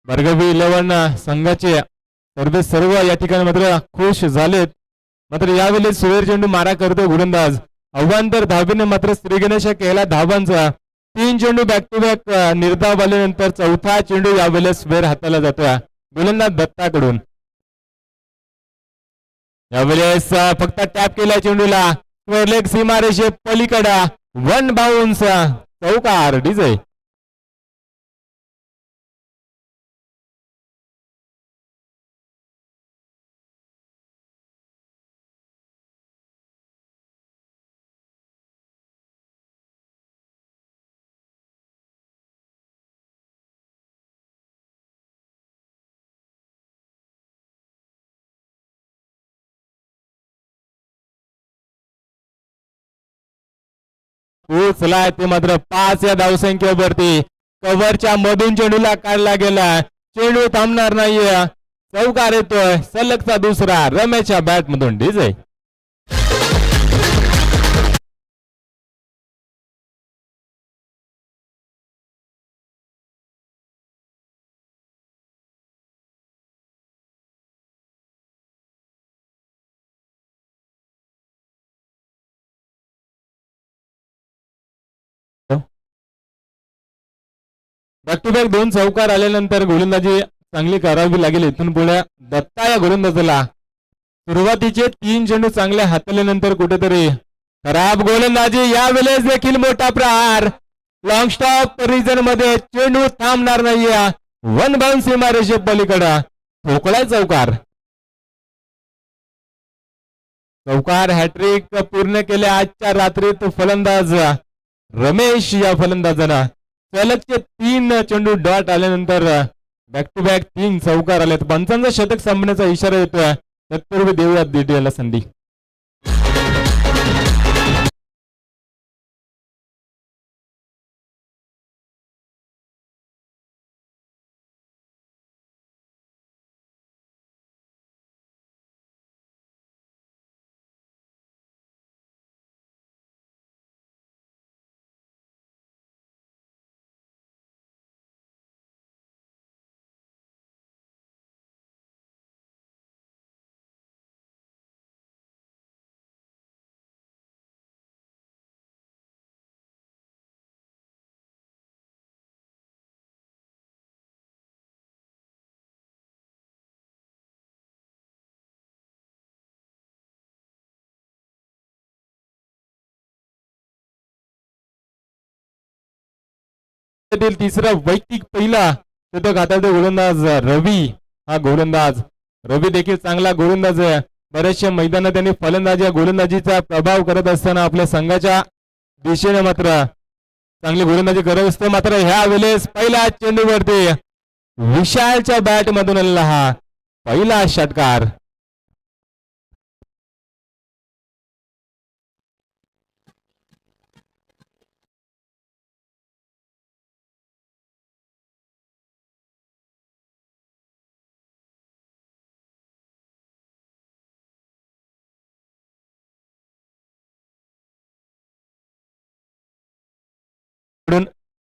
बर्गवी 11 संघाचे सर्व या ठिकाणी मात्र खुश झालेत. मात्र यावेळी सुरेर चेंडू मारा करतो गोलंदाज. अव्वांतर धाबीने मात्र श्री गणेश केला धावांचा. 3 चेंडू बॅक टू बॅक निर्धाव आल्यानंतर चौथा चेंडू यावेळेस वेळ हाताला जातोय गोलंदाज दत्ताकडून. यावेळेस फक्त टॅप केला चेंडूला स्क्वेअर लेग सीमारेषे पलीकडा 1 बाउन्स चौकार डीजे. पोचलाय ते मात्र 5 या धावसंख्येवरती. कव्हरच्या मधून चेंडूला काढला गेला. चेंडू थांबणार नाहीये. चौकार येतोय सलगचा दुसरा रमेशच्या बॅट मधून डीजे. बॅक टू बॅक 2 चौकार आल्यानंतर गोलंदाजी चांगली करावी लागेल. इथून पुढे दत्ता या गोलंदाजाला सुरुवातीचे 3 चेंडू चांगले हाताळल्यानंतर कुठेतरी खराब गोलंदाजी. यावेळेस देखील मोठा प्रहार लॉंग स्टॉप रिजन मध्ये चेंडू थांबणार नाहीये. 1 बाउन्स सीमारेषे पलीकडे ठोकलाय चौकार. चौकार हॅट्रिक पूर्ण केले आजच्या रात्रीत फलंदाज रमेश या फलंदाजांना. सलगचे 3 चेंडू डॉट आल्यानंतर बॅक टू बॅक 3 चौकार आलेत. पंचांचा शतक संपण्याचा इशारा येतोय. तत्पूर्वी देऊया DTL संधी. तिसरा वैयक्तिक पहिला शतक हाताळतो गोलंदाज रवी. हा गोलंदाज रवी देखील चांगला गोलंदाज आहे. बऱ्याचशा मैदानात त्यांनी फलंदाजी गोलंदाजीचा प्रभाव करत असताना आपल्या संघाच्या दिशेने मात्र चांगली गोलंदाजी करत असतो. मात्र ह्या वेळेस पहिल्या चेंडूवरती विशालच्या बॅट मधून आलेला हा पहिला षटकार.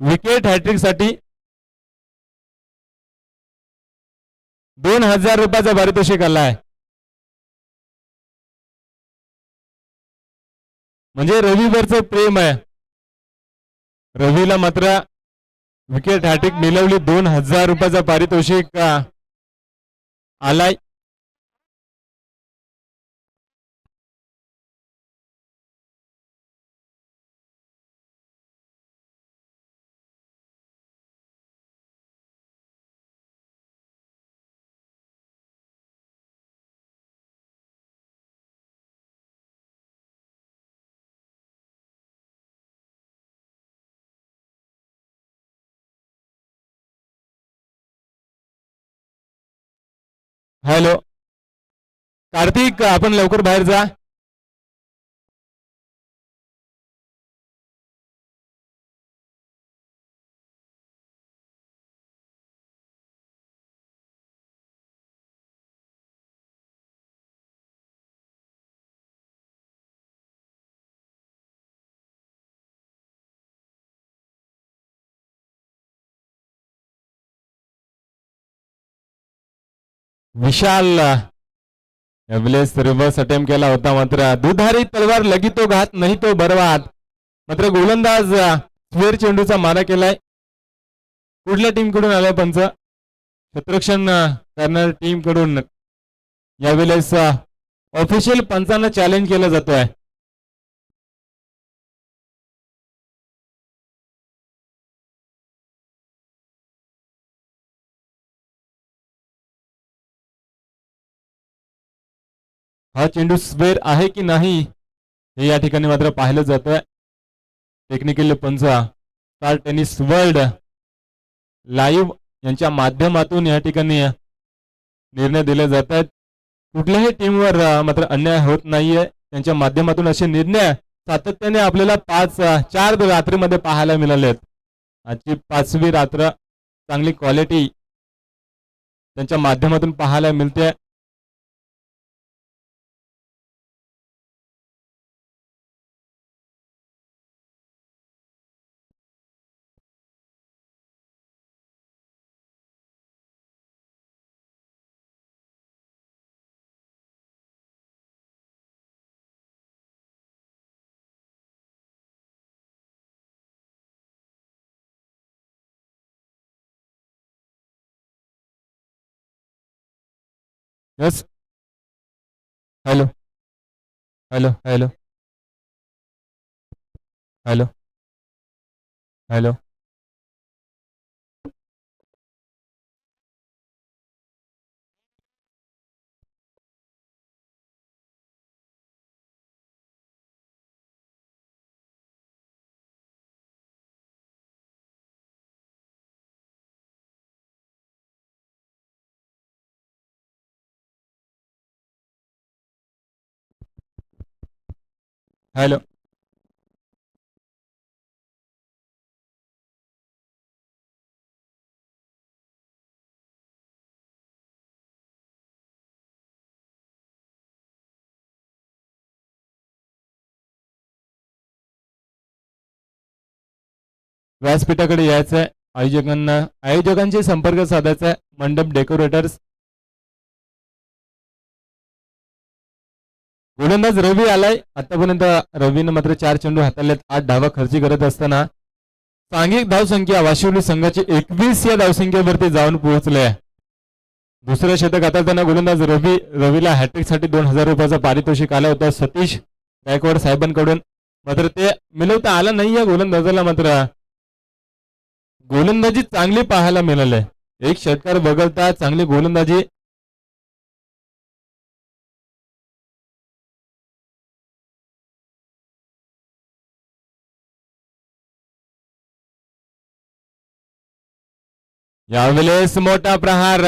विकेट हॅट्रिक साठी 2000 रुपयाचा पारितोषिक आलाय. म्हणजे रवीवरचं प्रेम आहे. रवीला मात्र विकेट हॅट्रिक मिळवली. 2000 रुपयाचा पारितोषिक आलाय. हॅलो कार्तिक आपण लवकर बाहेर जा. विशाल यावेळेस रिव्हर्स अटेम्प्ट केला होता, मात्र दुधारी तलवार लगी तो घात नाही तो बरवाद. मात्र गोलंदाज स्क्वेअर चेंडूचा मारा केलाय. कुठल्या टीम कडून आलाय पंच? क्षेत्ररक्षण करणाऱ्या टीम कडून यावेळेस ऑफिशियल पंचांना चॅलेंज केला जातोय. हा चेंडू स्क्वेअर आहे की नाही हे या ठिकाणी मात्र पाहिलं जातंय. टेक्निकल पंच स्टार टेनिस वर्ल्ड लाईव्ह यांच्या माध्यमातून या ठिकाणी निर्णय दिले जात आहेत. कुठल्याही टीमवर मात्र अन्याय होत नाहीये. त्यांच्या माध्यमातून असे निर्णय सातत्याने आपल्याला 4 रात्रीमध्ये पाहायला मिळाले आहेत. आजची 5वी रात्र चांगली क्वालिटी त्यांच्या माध्यमातून पाहायला मिळते. Yes. Hello hello hello hello hello. Hello. व्यासपीठाकडे यायचं आहे. आयोजकांशी संपर्क साधायचा आहे. मंडप डेकोरेटर्स. गोलंदाज रवी आलाय. आतापर्यंत रवीनं मात्र 4 चेंडू हाताळलेत. 8 धावा खर्ची करत असताना सांघिक धावसंख्या वाशिवली संघाची 21 या धावसंख्येवरती जाऊन पोहोचले. दुसरं शतक हाताळताना गोलंदाज रवीला हॅट्रिक साठी 2000 रुपयाचा पारितोषिक आला होता सतीश गायकवाड साहेबांकडून. मात्र ते मिळवता आलं नाही. या गोलंदाजाला मात्र गोलंदाजी चांगली पाहायला मिळाली. एक षटकार वगळता चांगली गोलंदाजी. यावेळेस मोठा प्रहार.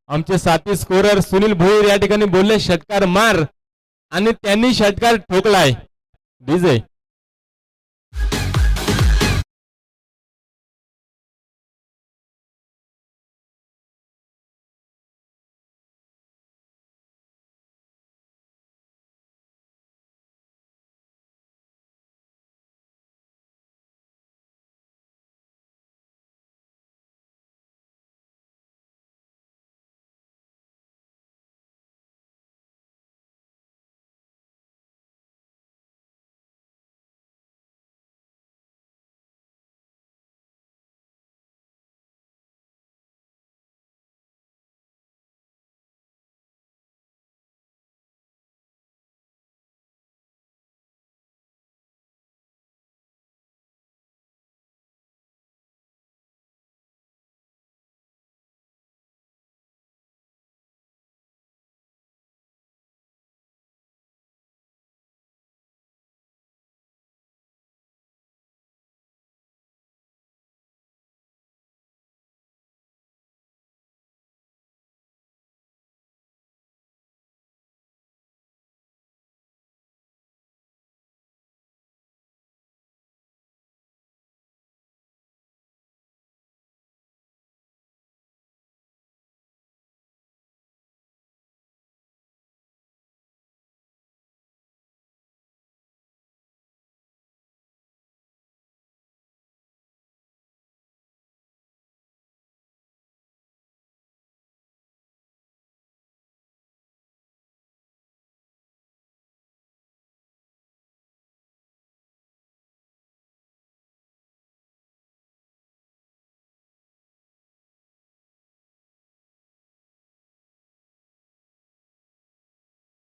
आमचे साथी स्कोरर सुनील भोईर या ठिकाणी बोलले षटकार मार आणि त्यांनी षटकार ठोकलाय. डीजे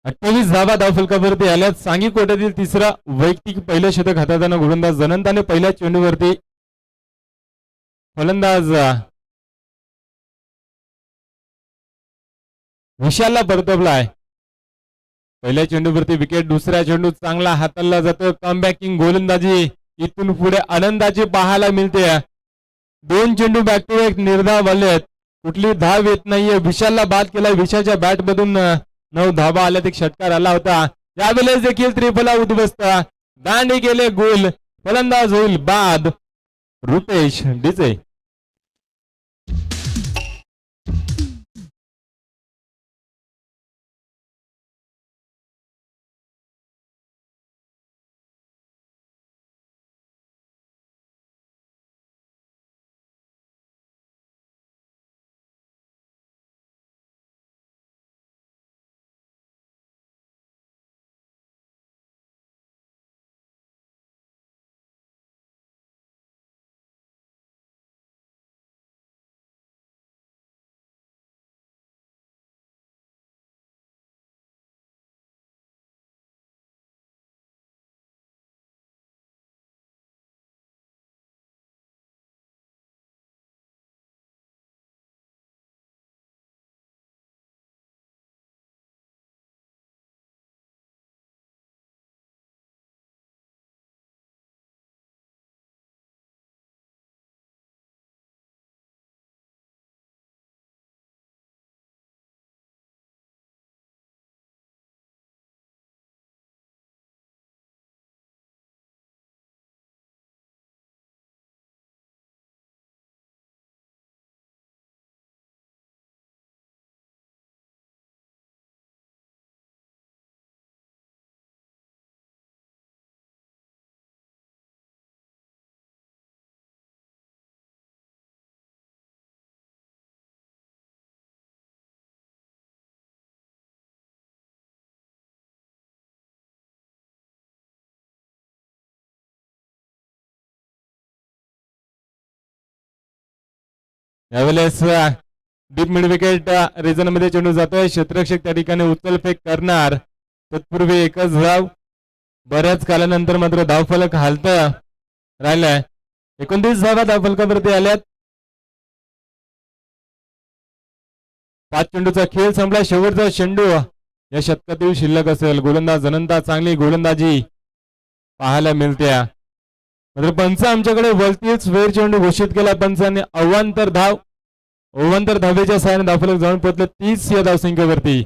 28 धावा धावफलकावरती आल्यात. सांगी कोट्यातील तिसरा वैयक्तिक पहिलं शतक हाताळताना गोलंदाज अनंताने पहिल्या चेंडूवरती फलंदाज विशालला परतवलाय. पहिल्या चेंडूवरती विकेट. दुसऱ्या चेंडू चांगला हाताळला जातो. कमबॅकिंग गोलंदाजी इथून पुढे आनंदाची पाहायला मिळते. 2 चेंडू बॅक टू बॅक निर्धाव आलेत. कुठली धाव येत नाहीये. विशालला बाद केला. विशालच्या बॅट मधून 9 धावा आल्यात. एक षटकार आला होता. यावेळेस देखील त्रिफला उद्ध्वस्त. दांडी गेले गोल. फलंदाज होईल बाद. रुपेश डिचे. यावेळेस डीप मिड विकेट रिझन मध्ये चेंडू जातोय. क्षेत्ररक्षक त्या ठिकाणी उचल फेक करणार. तत्पूर्वी एकच धाव. बऱ्याच कालानंतर मात्र धावफलक हालत राहिलाय. 29 धावा धावफलकावरती आल्यात. 5 चेंडूचा खेळ संपला. शेवटचा चेंडू या शतकातील शिल्लक असेल. गोलंदाज अनंता चांगली गोलंदाजी पाहायला मिळते. मात्र पंच आमच्याकडे वरतीच वेळ चेंडू घोषित केला. पंचाने अवांतर धावेच्या सहाय्याने धावफलक जाऊन पोहोचले 30 या धावसंख्येवरती.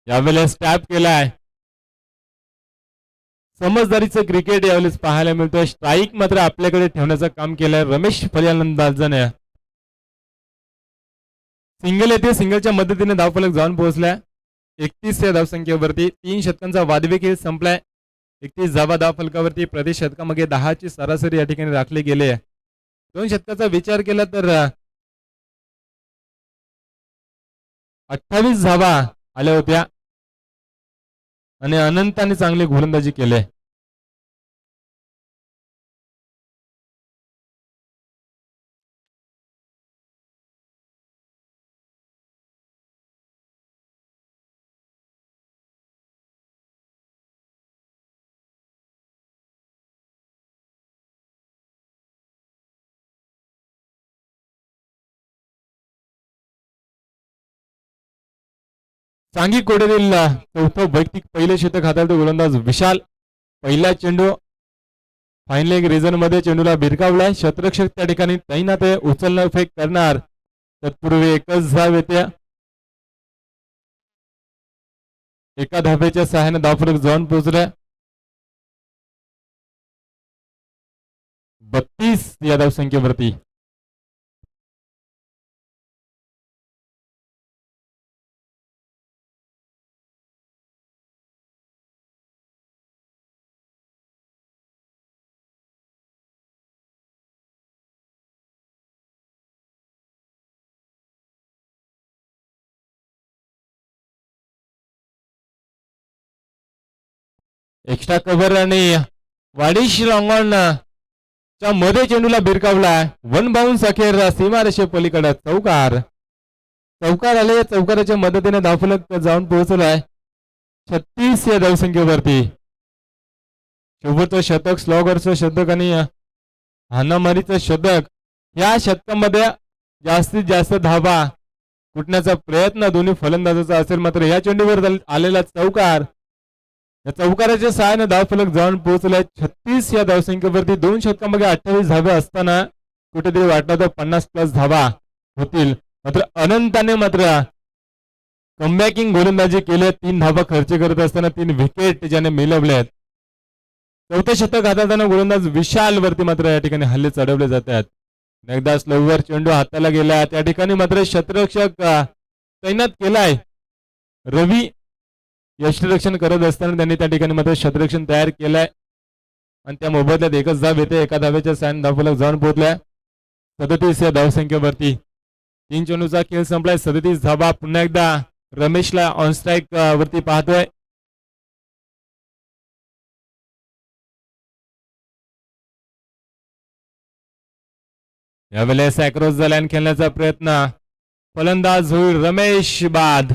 यावेळेस टॅप केलाय. समजदारीचं क्रिकेट यावेळेस पाहायला मिळतोय. स्ट्राईक मात्र आपल्याकडे ठेवण्याचं काम केलंय रमेश फलंदाजाने. सिंगल येते. सिंगलच्या मदतीने धावफलक जाऊन पोहोचलाय 31 या धावसंख्येवरती. 3 षटकांचा वादवी खेळ संपलाय. 31 धावा धावफलकावरती. प्रति षटकामागे 10 ची सरासरी या ठिकाणी राखली गेली आहे. 2 षटकाचा विचार केला तर 28 धावा आल्या होत्या आणि अनंताने चांगली गोलंदाजी केली. सांगी कोडेरील चौथं वैयक्तिक पहिले षटक हाताळतो गोलंदाज विशाल. पहिला चेंडू फाईन लेग रिझन मध्ये चेंडूला भिरकावलाय. क्षेत्ररक्षक त्या ठिकाणी तैनात आहे. उचलणं फेक करणार. तत्पूर्वी एकच धाव येते. एका धावेच्या सहाय्याने धावफलक जाऊन पोहोचलाय 32 या धावसंख्येवरती. एक्स्ट्रा कव्हर आणि वाडिश लॉंगॉन च्या मध्ये चेंडूला भिरकावला. वन बाउन्स अखेर सीमारेषे पलीकडे चौकार. चौकार आले. चौकाराच्या मदतीने धावफलक जाऊन पोहोचलाय 36 या धावसंख्येवरती. शेवटचं शतक, स्लॉगरचं शतक आणि हाणामारीचं शतक. या शतकामध्ये जास्तीत जास्त धावा कुटण्याचा प्रयत्न दोन्ही फलंदाजाचा असेल. मात्र या चेंडूवर आलेला चौकार, या चौकाराच्या सहाय्याने धावफलक जाऊन पोहोचलाय 36 या धावसंख्येवरती. 2 शतकांमध्ये 28 धावे असताना कुठेतरी वाटलं तर 50+ धावा होतील. मात्र अनंताने मात्र कमबॅकिंग गोलंदाजी केली. 3 धावा खर्च करत असताना 3 विकेट ज्याने मिळवल्यात. चौथे शतक हाताळताना गोलंदाज विशाल वरती मात्र या ठिकाणी हल्ले चढवले जातात. एकदा स्लोवर चेंडू हाताला गेला. त्या ठिकाणी मात्र क्षेत्ररक्षक तैनात केलाय. रवी यष्टिरक्षण करत असताना त्यांनी त्या ठिकाणी मात्र क्षेत्ररक्षण तयार केलंय आणि त्या मोबदल्यात एकच धाव येते. एका धावेच्या सायन धावफलक जाऊन पोहोचलाय 37 या धावसंख्येवरती. 3 चेंडूचा खेळ संपलाय. 37 धावा. पुन्हा एकदा रमेशला ऑन स्ट्राईक वरती पाहतोय. यावेळेस अक्रॉस द लाईन खेळण्याचा प्रयत्न. फलंदाज होईल रमेश बाद.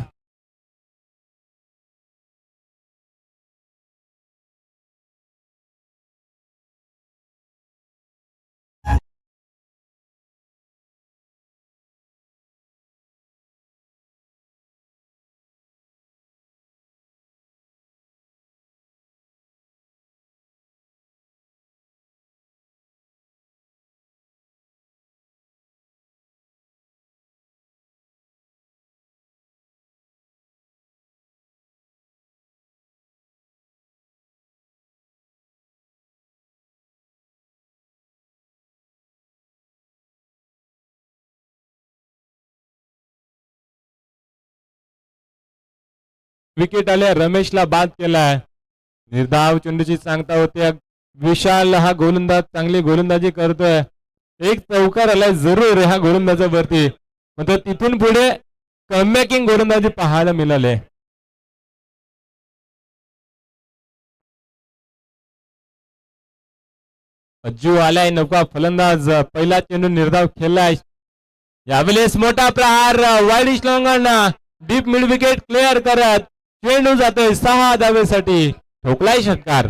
विकेट आल्या. रमेशला बाद केलाय. निर्धाव चेंडूची सांगता होते. विशाल हा गोलंदाज चांगली गोलंदाजी करतोय. एक चौकार आलाय जरूर ह्या गोलंदाजावरती. मात्र तिथून पुढे कमबॅकिंग गोलंदाजी पाहायला मिळाले. अज्जू आलाय नौका फलंदाज. पहिला चेंडू निर्धाव खेळलाय. यावेळेस मोठा प्रहार. Wide long on deep mid wicket clear करत चेंडू जातोय 6 धावेसाठी. ठोकलाय षटकार.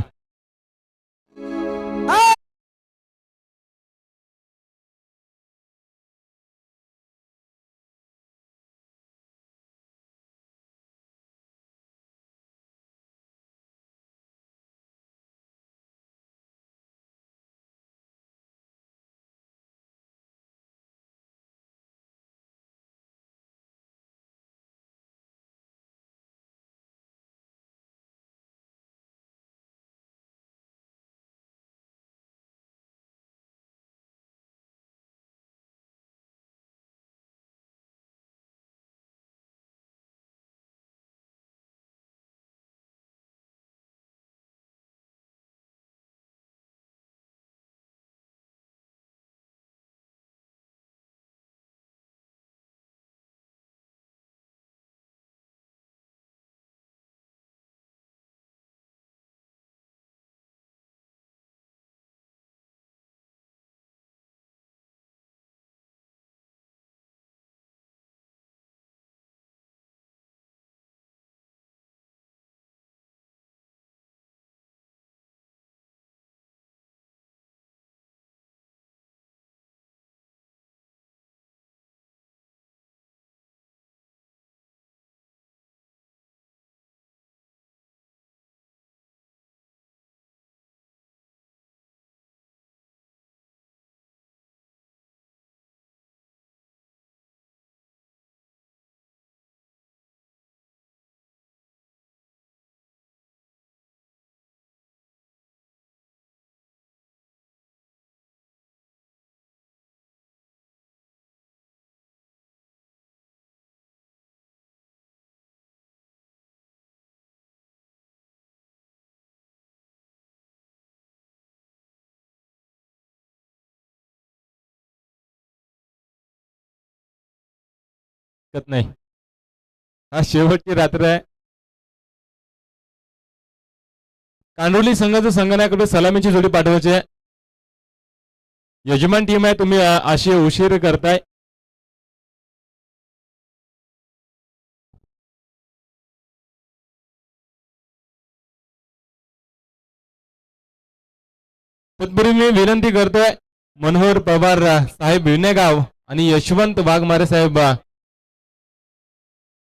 नाही. हा शेवटची रात्र आहे. कांडोली संघाचं संघनायकाकडे सलामीची जोडी पाठवायची आहे. यजमान टीम आहे, तुम्ही अशी उशीर करताय. तत्पूर्वी मी विनंती करतोय मनोहर पवार साहेब विनेगाव आणि यशवंत वाघमारे साहेब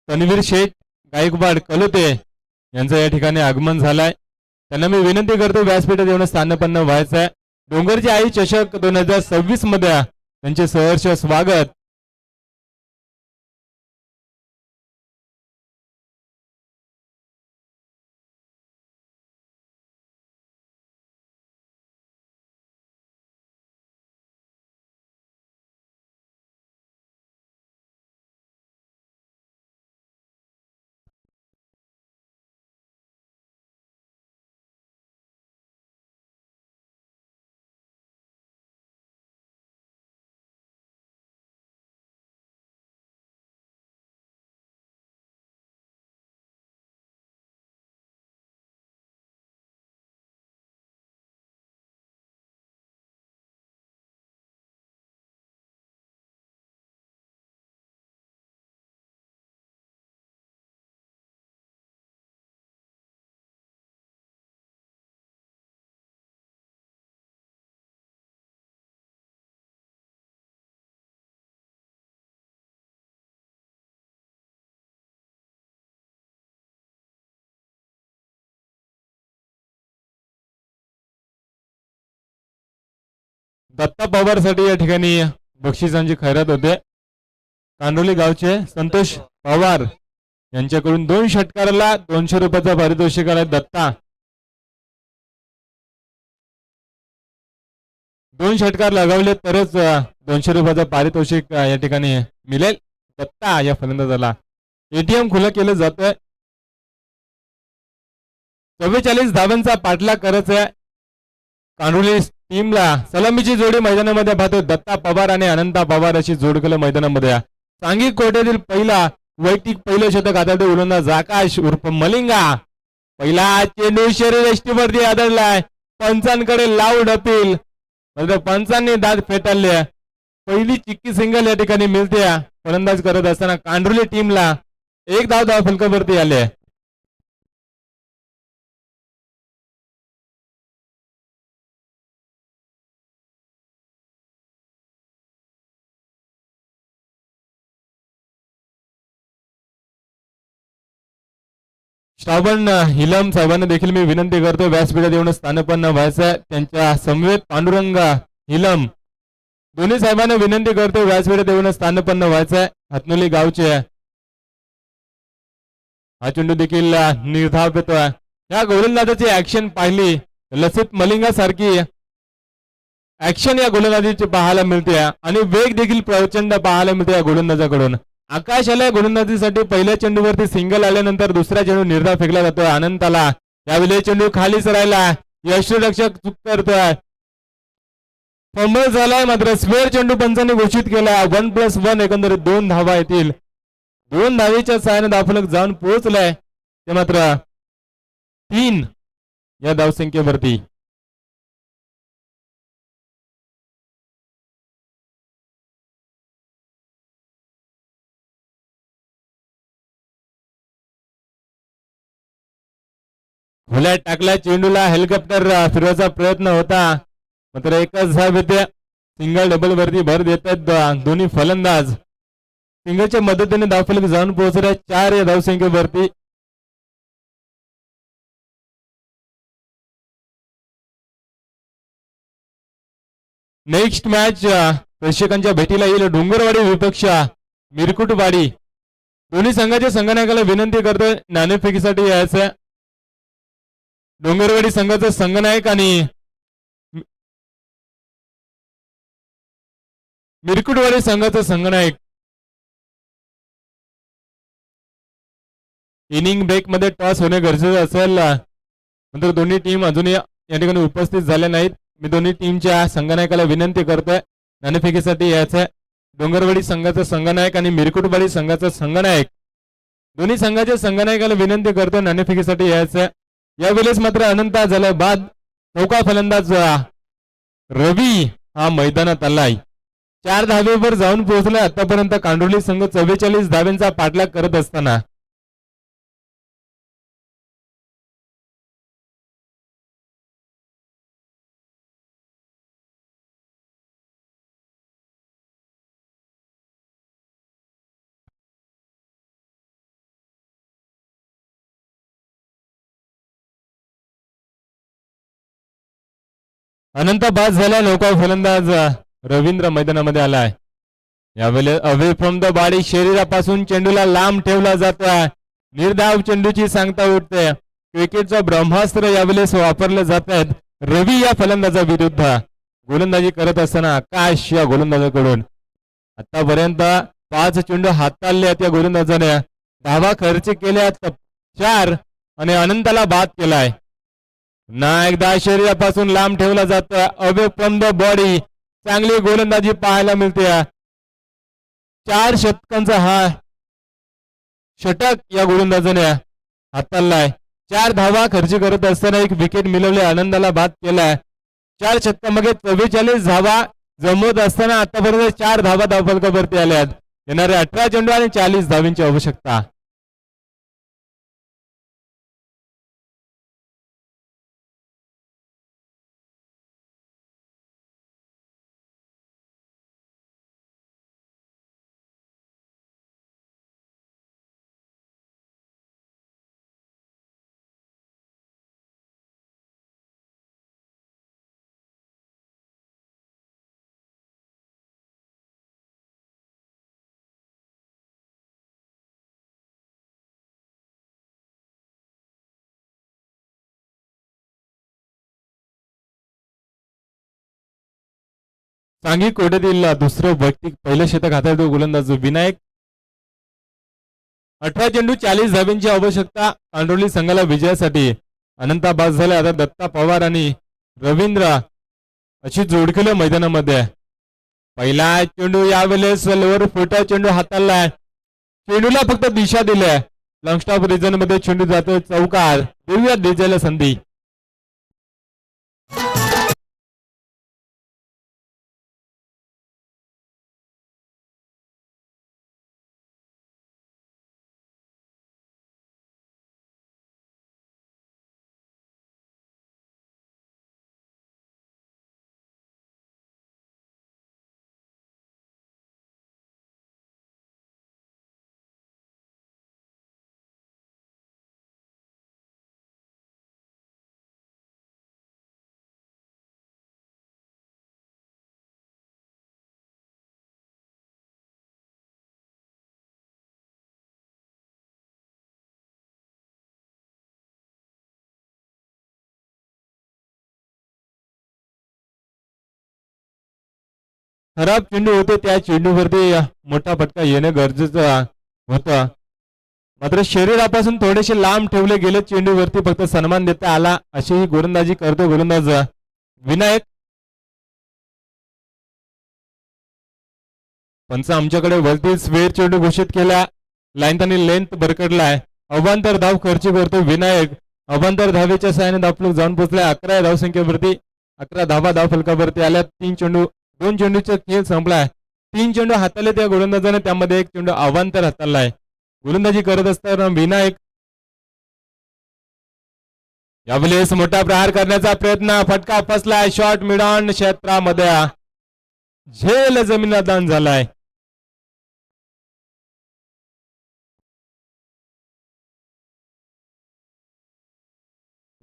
तन्वीर शेठ गायकवाड कलोते यांचं या ठिकाणी आगमन झालंय. त्यांना मी विनंती करतो व्यासपीठात येऊन स्थानपन्न व्हायचं आहे. डोंगरची आई चषक 2026 मध्ये त्यांचे सहर्ष स्वागत. दत्ता पवारसाठी या ठिकाणी बक्षिसांची खैरात होते. कांडोली गावचे संतोष पवार यांच्याकडून 2 षटकाराला 200 रुपयाचा पारितोषिक आला. दत्ता 2 षटकार लगावले तरच 200 रुपयाचा पारितोषिक या ठिकाणी मिळेल. दत्ता या फलंदाजाला एटीएम खुलं केलं जातंय. 44 धावांचा पाठलाग करायचा आहे. कांडोली टीमला सलामीची जोडी मैदानामध्ये पाहतो. दत्ता पवार आणि अनंता पवार अशी जोडकल मैदानामध्ये. सांघिक कोट्यातील वैयक्तिक पहिलं शतक आदळते गोलंदाज आकाश उर्फ मलिंगा. पहिला चेंडू शरीर यष्टीवरती आदळलाय. पंचांकडे लाऊड अपील, पंचांनी दाद फेटाळले. पहिली चिक्की सिंगल या ठिकाणी मिळते. फलंदाज करत असताना कांडोली टीमला 1 धाव फलकावरती आले. श्रावण हिलम साहेबांना देखील मी विनंती करतो व्यासपीठात येऊन स्थानपन्न व्हायचं. त्यांच्या समवेत पांडुरंग हिलम दोन्ही साहेबांना विनंती करतो व्यासपीठात येऊन स्थानपन्न व्हायचं. हातनोली गावचे हा चेंडू देखील निर्धाव येतोय. या गोलंदाजाची ऍक्शन पाहिली, लसित मलिंगा सारखी ऍक्शन या गोलंदाजीची पाहायला मिळते आणि वेग देखील प्रचंड पाहायला मिळते या गोलंदाजाकडून. आकाश आल्या गोलंदाजीसाठी पहिल्या चेंडूवरती सिंगल आल्यानंतर दुसरा चेंडू निर्धाव फेकला जातोय अनंताला. यावेळी चेंडू खालीच राहिला. यष्टीरक्षक चूक करतोय. फंबल झालाय मात्र स्क्वेअर चेंडू पंचांनी घोषित केला. 1+1 एकंदरीत 2 धावा येतील. 2 धावेच्या सहाय्याने धावफलक जाऊन पोहोचलाय ते मात्र 3 या धावसंख्येवरती. खुल्या टाकल्या चेंडूला हेलिकॉप्टर फिरवायचा प्रयत्न होता मात्र एकच धाव येते. सिंगल डबल वरती भर देत आहेत दोन्ही फलंदाज. सिंगलच्या मदतीने धावफलक जाऊन पोहोचले 4 या धावसंख्येवरती. नेक्स्ट मॅच प्रेक्षकांच्या भेटीला येईल डोंगरवाडी विपक्ष मिरकुटवाडी. दोन्ही संघाच्या संघनायकाला विनंती करतोय नाणेफेकीसाठी यायचं. डोंगरवाडी संघाचा संघनायक आणि मिरकुटवाडी संघाचा संघनायक इनिंग ब्रेक मध्ये टॉस होणे गरजेचं असेल नंतर दोन्ही टीम अजूनही या ठिकाणी उपस्थित झाल्या नाहीत. मी दोन्ही टीमच्या संघनायकाला विनंती करतोय नाणेफेकीसाठी यायचंय. डोंगरवाडी संघाचा संघनायक आणि मिरकुटवाडी संघाचा संघनायक दोन्ही संघाच्या संघनायकाला विनंती करतोय नाणेफेकीसाठी यायचंय. यावेळेस मात्र अनंता झाल्या बाद चौका फलंदाज रवी हा मैदानात आलाय. 4 धावेवर जाऊन पोहोचलाय आतापर्यंत कांडोली संघ 44 धाव्यांचा पाठलाग करत असताना. अनंत बाद झाला. नौका फलंदाज रवींद्र मैदानामध्ये आलाय. यावेळेस अवे फ्रॉम द बॉडी शरीरापासून चेंडूला लांब ठेवला जातोय. निर्धाव चेंडूची सांगता उठते. क्रिकेटचं ब्रह्मास्त्र यावेळेस वापरले जात आहेत. रवी या फलंदाजा विरुद्ध गोलंदाजी करत असताना आकाश या गोलंदाजाकडून आतापर्यंत 5 चेंडू हाताळले त्या गोलंदाजाने. धावा खर्च केल्या 4 आणि अनंताला बाद केलाय. ना एकदा शरीरापासून लांब ठेवला जातोय. अवे फ्रॉम द बॉडी चांगली गोलंदाजी पाहायला मिळते. 4 षटकांचा हा षटक या गोलंदाजाने हाताळलाय. 4 धावा खर्च करत असताना 1 विकेट मिळवले. आनंदाला बाद केलाय. 4 षटकांमध्ये 44 धावा जमवत असताना आतापर्यंत 4 धावा धावफलकावरती आल्यात. येणारे 18 चेंडू आणि 40 धावींची आवश्यकता. सांघिक कोट्यातील दुसरं वैयक्तिक पहिलं षटक हाताळतो गोलंदाज विनायक. 18 चेंडू 40 धाब्यांची आवश्यकता कांडोली संघाला विजयासाठी. अनंता बाद झाले. आता दत्ता पवार आणि रवींद्र अशी जोडकेलं मैदानामध्ये. पहिला चेंडू यावेळेस लोअर फुटा चेंडू हाताळलाय. चेंडूला फक्त दिशा दिल्या. लॉंग स्टॉप रिजन मध्ये चेंडू जातोय चौकार. देऊया दिजायला संधी. खराब चेंडू होते. त्या चेंडूवरती मोठा फटका येणं गरजेचं होतं. मात्र शरीरापासून थोडेसे लांब ठेवले गेले चेंडूवरती फक्त सन्मान देता आला. अशी ही गोलंदाजी करतो गोलंदाज विनायक. पंच आमच्याकडे वरती स्वेर चेंडू घोषित केला. लाईन त्यांनी लेंथ बरकडलाय. अवांतर धाव खर्च करतो विनायक. अवांतर धावेच्या सहाय्याने धावफलक जाऊन पोहोचलाय. 11 धावसंख्येवरती 11 धावा धावफलकावरती आल्या. 3 चेंडू 2 चेंडूचा खेळ संपलाय. 3 चेंडू हाताळले त्या गोलंदाजाने. त्यामध्ये 1 चेंडू अवांतर हाताळलाय. गोलंदाजी करत असताना विनायक यावेळेस मोठा प्रहार करण्याचा प्रयत्न. फटका फसलाय. शॉट मिड ऑन क्षेत्रामध्ये झेल जमीनला दान झालाय.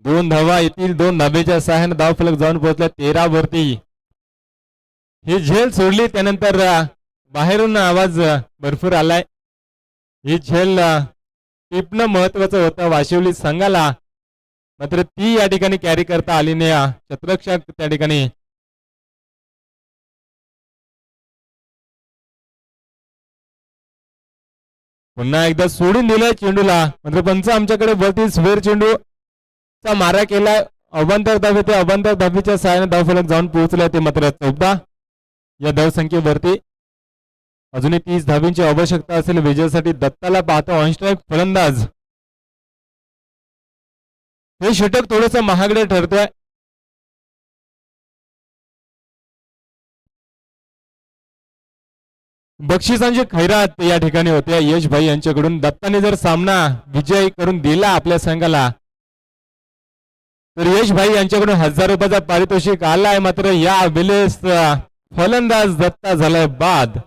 दोन धावा येतील. 2 धावेच्या सहाय्याने धावफलक जाऊन पोहोचला 13 वरती. ही झेल सोडली त्यानंतर बाहेरून आवाज भरपूर आलाय. ही झेल टिपणं महत्वाचं होतं वाशिवली संघाला. मात्र ती या ठिकाणी कॅरी करता आली नाही. शतरक्षक त्या ठिकाणी पुन्हा एकदा सोडून दिलाय चेंडूला. मात्र पंच आमच्याकडे वरती स्वेर चेंडू चा मारा केलाय. अवांतर धावे ते अवांतर धावेच्या सहाय्याने धावफलक जाऊन पोहोचले. ते मात्र 14 या धावसंख्येवरती. अजूनही 30 धावेंची आवश्यकता असेल विजयासाठी. दत्ताला पाहतो ऑन स्ट्राईक फलंदाज. हे षटक थोडंसं महागडे ठरतंय. बक्षिसांची खैरात या ठिकाणी होते यश भाई यांच्याकडून. दत्ताने जर सामना विजय करून दिला आपल्या संघाला तर यश भाई यांच्याकडून 1000 रुपयाचा पारितोषिक आलाय. मात्र या वेळेस फलंदाज दत्ता झालाय बाद.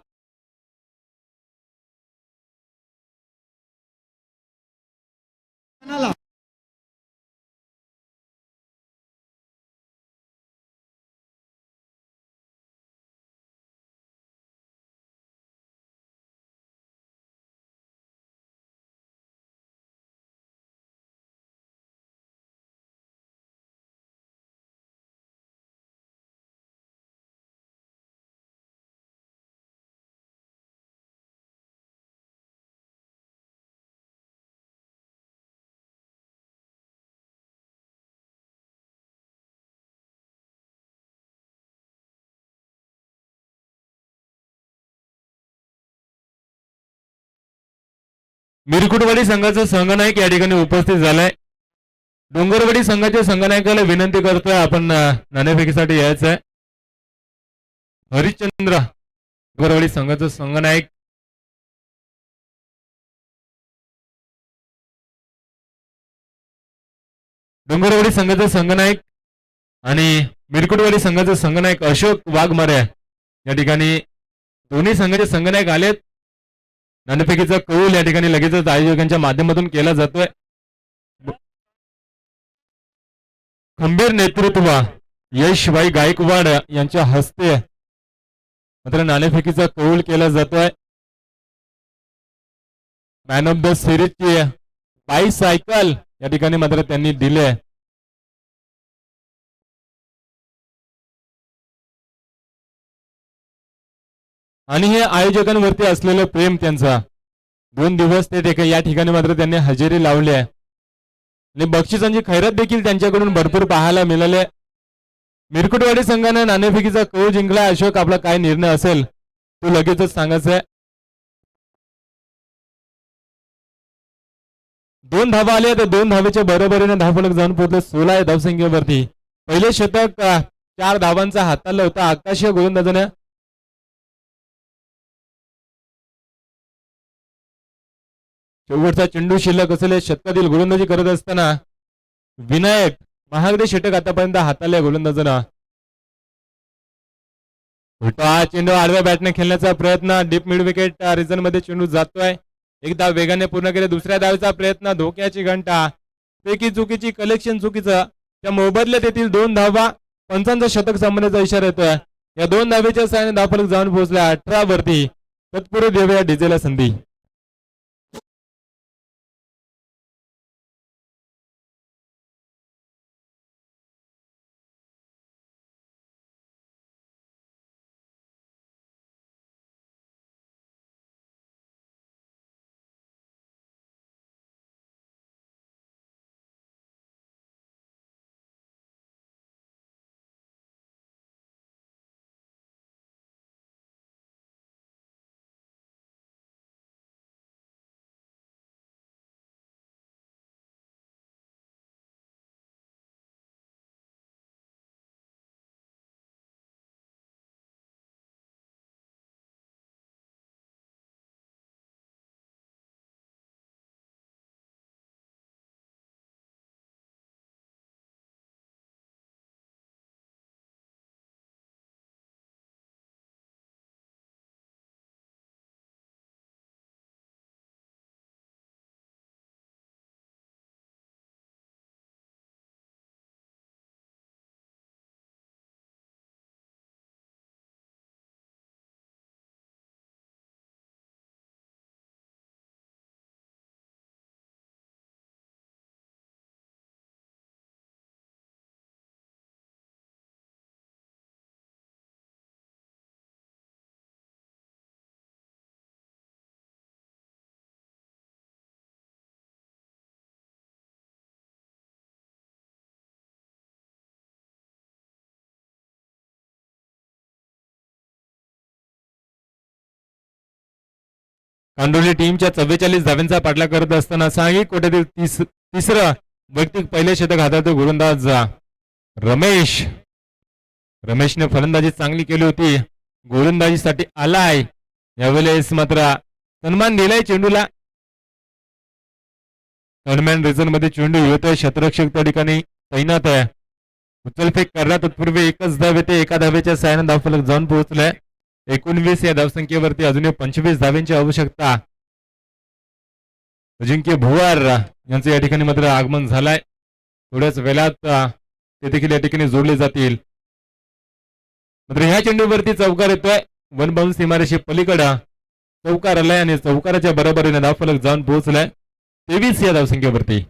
मिरकुटवाडी संघाचा संघनायक या ठिकाणी उपस्थित झालाय. डोंगरवाडी संघाच्या संघनायकाला विनंती करतोय आपण नाणेफेकीसाठी यायचं आहे. हरिश्चंद्र डोंगरवाडी संघाचा संघनायक डोंगरवाडी संघाचा संघनायक आणि मिरकुटवाडी संघाचा संघनायक अशोक वाघमारे या ठिकाणी दोन्ही संघाचे संघनायक आलेत. नाणेफेकीचा कौल या ठिकाणी लगेचच आयोजकांच्या माध्यमातून केला जातोय. खंबीर नेतृत्व यशभाई गायकवाड यांच्या हस्ते मात्र नाणेफेकीचा कौल केला जातोय. मॅन ऑफ द सिरीजची बायसायकल या ठिकाणी मात्र त्यांनी दिले. आणि हे आयोजकांवरती असलेलं प्रेम त्यांचा 2 दिवस ते या ठिकाणी मात्र त्यांनी हजेरी लावली आहे. आणि बक्षिसांची खैरात देखील त्यांच्याकडून भरपूर पाहायला मिळाले. मिरकुटवाडी संघाने नाणेफेकीचा कौल जिंकला. अशोक आपला काय निर्णय असेल तो लगेचच सांगायचा आहे. 2 धावा आल्या तर 2 धावेच्या बरोबरीने धावफलक जाऊन पोहोचले 16 धावसंख्येवरती. पहिले शतक 4 धावांचा हाताळला होता आकाशीय गोलंदाजाने. शेवटचा चेंडू शिल्लक असलेल्या शतकातील गोलंदाजी करत असताना विनायक महागडे षटक आतापर्यंत हाताळल्या गोलंदाजांना. हा चेंडू आडव्या बॅटने खेळण्याचा प्रयत्न. डीप मिड विकेट रिजन मध्ये चेंडू जातोय. एकदा वेगाने पूर्ण केले. दुसऱ्या धावेचा प्रयत्न. धोक्याची घंटा. पैकी चुकीची कलेक्शन चुकीचं. त्या मोबदल्यात येथील 2 धावा. पंचांचा शतक सामन्याचा इशारा येतोय. या 2 धावेच्या साहाय्याने धावफलक जाऊन पोहोचल्या 18 वरती. तत्पूर्वी देऊया डीजेला संधी. कांडोली टीमच्या 44 धाव्यांचा पाठलाग करत असताना सांघिक कोट्यातील तिसरं वैयक्तिक पहिले षटक हाताळतो गोलंदाज रमेशने फलंदाजी चांगली केली होती, गोलंदाजीसाठी आलाय. यावेळेस मात्र सन्मान दिलाय चेंडूला. थर्डमॅन रिझन मध्ये चेंडू येतोय, क्षेत्ररक्षक त्या ठिकाणी तैनात आहे. उचलफेक करला तत्पूर्वी एकच धाव येते, एका धावेच्या साहाय्याने धावफलक जाऊन पोहोचलाय 19 या धावसंख्येवरती. अजूनही 25 धाव्यांची आवश्यकता. अजिंक्य भुवार यांचं या ठिकाणी मात्र आगमन झालंय. थोड्याच वेळात ते देखील या ठिकाणी जोडले जातील. मात्र ह्या चेंडूवरती चौकार येतोय, वन बाउंस सीमारेषे पलीकडे चौकार आलाय आणि चौकाराच्या बरोबरीने धावफलक जाऊन पोहोचलाय 23 या धावसंख्येवरती.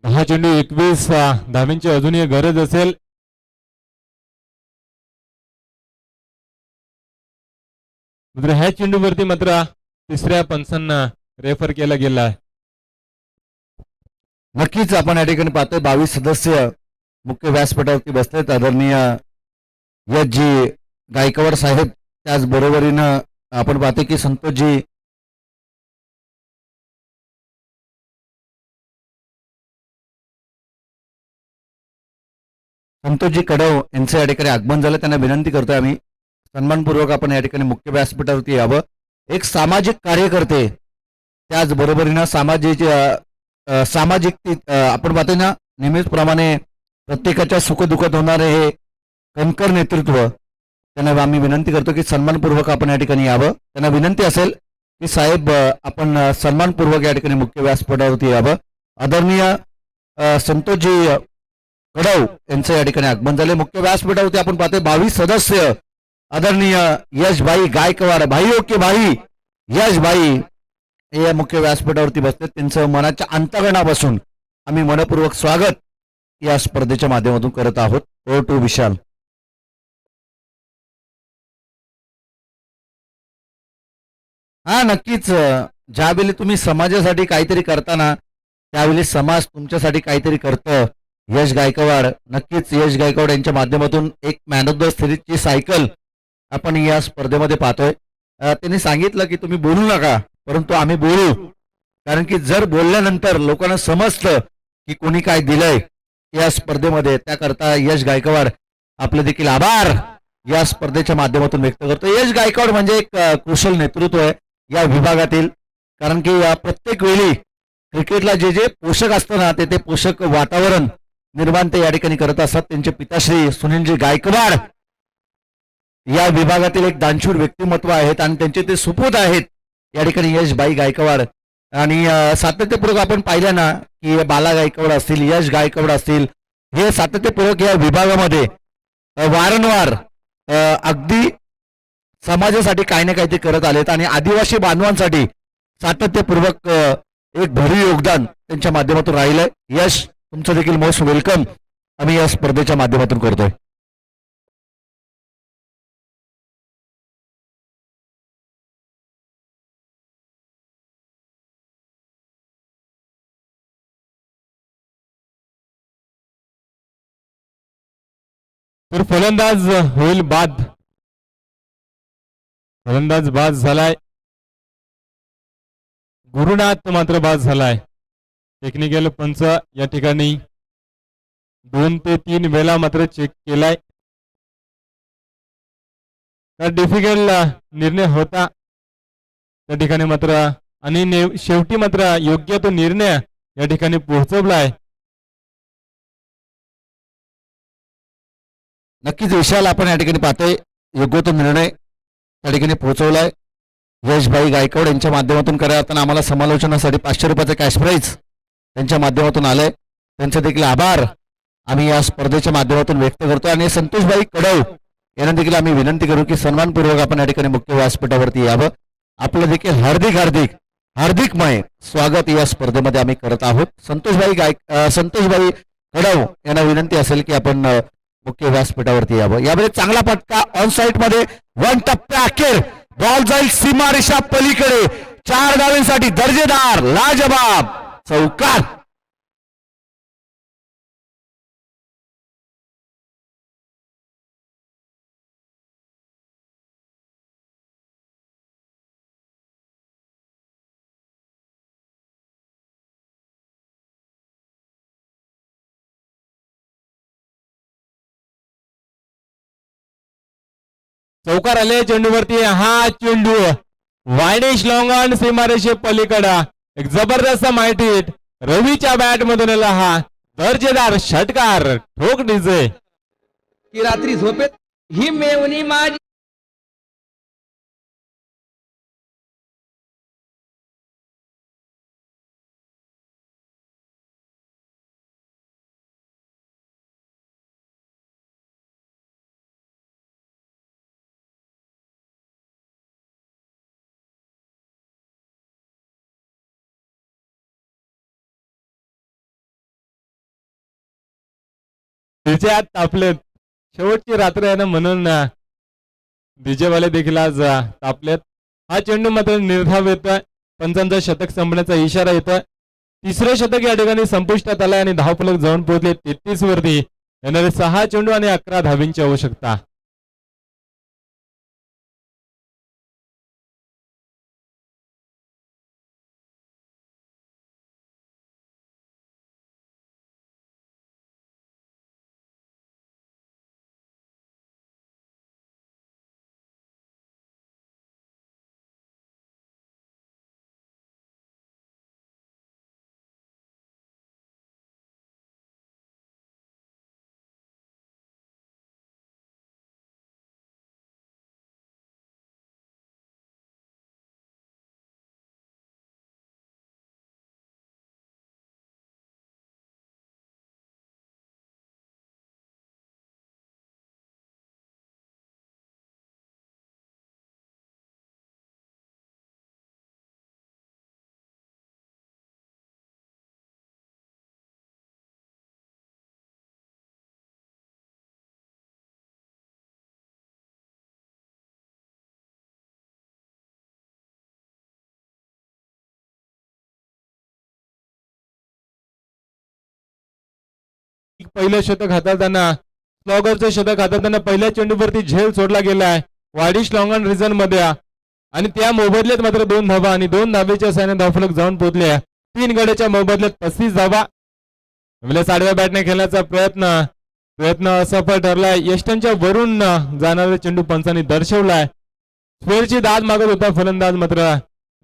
हा चेंडू 21 धाव्यांची अजूनही गरज असेल. मात्र ह्या चेंडूवरती मात्र तिसऱ्या पंचांना रेफर केला गेला आहे. नक्कीच आपण या ठिकाणी पाहतोय 22 सदस्य मुख्य व्यासपीठावरती बसलेत. आदरणीय एस जी गायकवाड साहेब, त्याचबरोबरीनं आपण पाहतोय की संतोषजी कडव यांचं या ठिकाणी आगमन झालं. त्यांना विनंती करतोय आम्ही सन्मानपूर्वक आपण या ठिकाणी मुख्य व्यासपीठावरती यावं. एक सामाजिक कार्यकर्ते, त्याचबरोबरीनं सामाजिक आपण पाहतोय ना, नेहमीचप्रमाणे प्रत्येकाच्या सुखदुःखात होणारे हे कणकर नेतृत्व, त्यांना आम्ही विनंती करतो की सन्मानपूर्वक आपण या ठिकाणी यावं. त्यांना विनंती असेल की साहेब आपण सन्मानपूर्वक या ठिकाणी मुख्य व्यासपीठावरती यावं. आदरणीय संतोषजी कडव यांचं या ठिकाणी आगमन झाले. मुख्य व्यासपीठावरती आपण पाहतोय 22 सदस्य आदरणीय यशभाई गायकवाड, भाई ओके भाई यशभाई हे मुख्य व्यासपीठावरती बसतात. त्यांचं मनाच्या अंतःकरणापासून आम्ही मनपूर्वक स्वागत या स्पर्धेच्या माध्यमातून करत आहोत. ओ टू विशाल. हा नक्कीच, ज्यावेळी तुम्ही समाजासाठी काहीतरी करताना त्यावेळी समाज तुमच्यासाठी काहीतरी करतं. यश गायकवाड, नक्कीच यश गायकवाड यांच्या माध्यमातून एक मॅन ऑफ द सिरीजची सायकल आपण या स्पर्धेमध्ये पाहतोय. त्यांनी सांगितलं की तुम्ही बोलू नका, परंतु आम्ही बोलू, कारण की जर बोलल्यानंतर लोकांना समजतं की कोणी काय दिलंय या स्पर्धेमध्ये, त्याकरता यश गायकवाड आपले देखील आभार या स्पर्धेच्या माध्यमातून व्यक्त करतो. यश गायकवाड म्हणजे एक कुशल नेतृत्व आहे या विभागातील, कारण की प्रत्येक वेळी क्रिकेटला जे जे पोषक असतं ना ते पोषक वातावरण निर्माण ते या ठिकाणी करत असतात. त्यांचे पिताश्री सुनीलजी गायकवाड या विभागातील एक दानशूर व्यक्तिमत्व आहेत आणि त्यांचे ते सुपूत आहेत या ठिकाणी यशभाई गायकवाड. आणि सातत्यपूर्वक आपण पाहिलं ना की बाला गायकवाड असतील, यश गायकवाड असतील, हे सातत्यपूर्वक या विभागामध्ये वारंवार अगदी समाजासाठी काही ना काही ते करत आलेत आणि आदिवासी बांधवांसाठी सातत्यपूर्वक एक भरीव योगदान त्यांच्या माध्यमातून राहिलंय. यश, तुमचं देखील मोस्ट वेलकम आम्ही या स्पर्धेच्या माध्यमातून करतोय. तर फलंदाज होईल बाद. फलंदाज बाद झालाय. गुरुनाथ मात्र बाद झालाय. टेक्निकल पंच या ठिकाणी 2 ते 3 वेळा मात्र चेक केलाय. डिफिकल्ट निर्णय होता त्या ठिकाणी मात्र, आणि शेवटी मात्र योग्य तो निर्णय या ठिकाणी पोहोचवलाय. नक्कीच विशाल, आपण या ठिकाणी पाहतोय योग्य तो निर्णय त्या ठिकाणी पोहोचवलाय. यशभाई गायकवाड यांच्या माध्यमातून करत आम्हाला समालोचनासाठी 500 रुपयाचं कॅश प्राईज त्यांच्या माध्यमातून आलंय. त्यांचे देखील आभार आम्ही या स्पर्धेच्या माध्यमातून व्यक्त करतो. आणि संतोषभाई कडव यांना देखील आम्ही विनंती करू की सन्मानपूर्वक आपण या ठिकाणी मुख्य व्यासपीठावरती यावं. आपलं देखील हार्दिकमय स्वागत या स्पर्धेमध्ये आम्ही करत आहोत. संतोषभाई कडव यांना विनंती असेल की आपण मुख्य व्यासपीठावरती यावं. यामध्ये चांगला फटका ऑन साईड मध्ये, 1 टप्प्या अखेर बॉल जाईल सीमारेषा पलीकडे. 4 धावांसाठी दर्जेदार लाजबाब चौकार. चौकार आले चेंडूवरती. हा चेंडू वायडिश लॉंग ऑन सीमारेषे पलीकडा एक जबरदस्त माहिती रवीच्या बॅट मधून आला हा दर्जेदार षटकार. ठोक डीजे की रात्री झोपेत ही मेवणी माझी. तिच्यात तापलेत. शेवटची रात्र आहे ना म्हणून डीजे वाले देखील आज तापलेत. हा चेंडू मात्र निर्धाव येतोय. पंचांचा शतक संपण्याचा इशारा येतोय. तिसरे शतक या ठिकाणी संपुष्टात आलंय आणि धावफलक जाऊन पोहोचले 33 वरती. येणारे 6 चेंडू आणि 11 धावींची आवश्यकता. पहिलं शतक हाताळताना स्लॉगरचं शतक हाताळताना पहिल्या चेंडूवरती झेल सोडला गेलाय वाडिश लॉंगन रिजन मध्ये आणि त्या मोबदल्यात मात्र 2 धावा आणि 2 धावेच्या साहाय्याने धावफलक जाऊन पोहोचले. 3 गड्याच्या मोबदल्यात 35 धावा. साडव्या बॅटने खेळण्याचा प्रयत्न असफल ठरलाय. यष्टांच्या वरून जाणारा चेंडू पंचांनी दर्शवलाय. स्क्वेअरची दाद मागत होता फलंदाज मात्र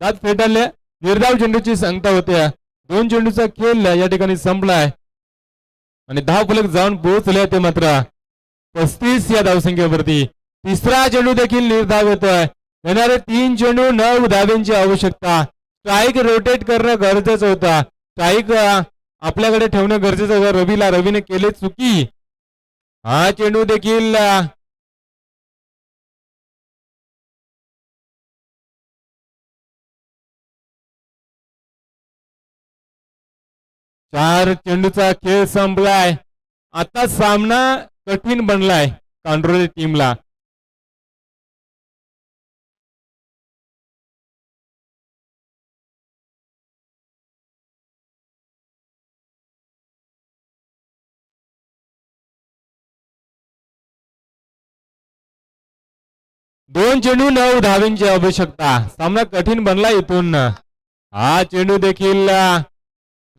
दाद फेटाळले. निर्धाव चेंडूची संख्या होते. 2 चेंडूचा खेळ या ठिकाणी संपलाय आणि धावफलक जाऊन पोहोचले ते मात्र 35 या धावसंख्येवरती. तिसरा चेंडू देखील निर्धाव येतोय. येणारे 3 चेंडू 9 धावेंची आवश्यकता. स्ट्राईक रोटेट करणं गरजेचं होतं. स्ट्राईक आपल्याकडे ठेवणं गरजेचं होतं. रवीने केले चुकी. हा चेंडू देखील 4 चेंडूचा खेळ संपलाय. आता सामना कठीण बनलाय कांडोली टीमला. दोन चेंडू 9 धावेंची आवश्यकता. सामना कठीण बनला इथून. हा चेंडू देखील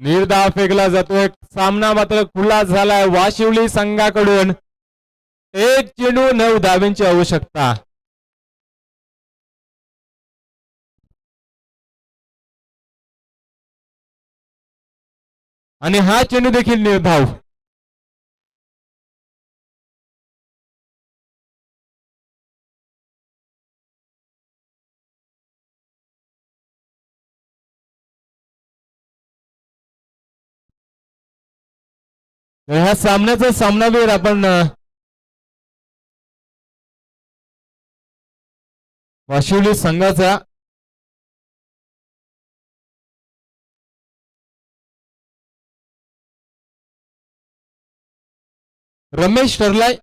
निर्धाव फेकला जातोय. सामना मात्र खुला झालाय वाशिवली संघाकडून. 1 चेंडू 9 धावेंची आवश्यकता. आणि हा चेंडू देखील निर्धाव. ह्या सामन्याचा सामनावीर आपण वाशिवली संघाचा रमेश ठरलाय.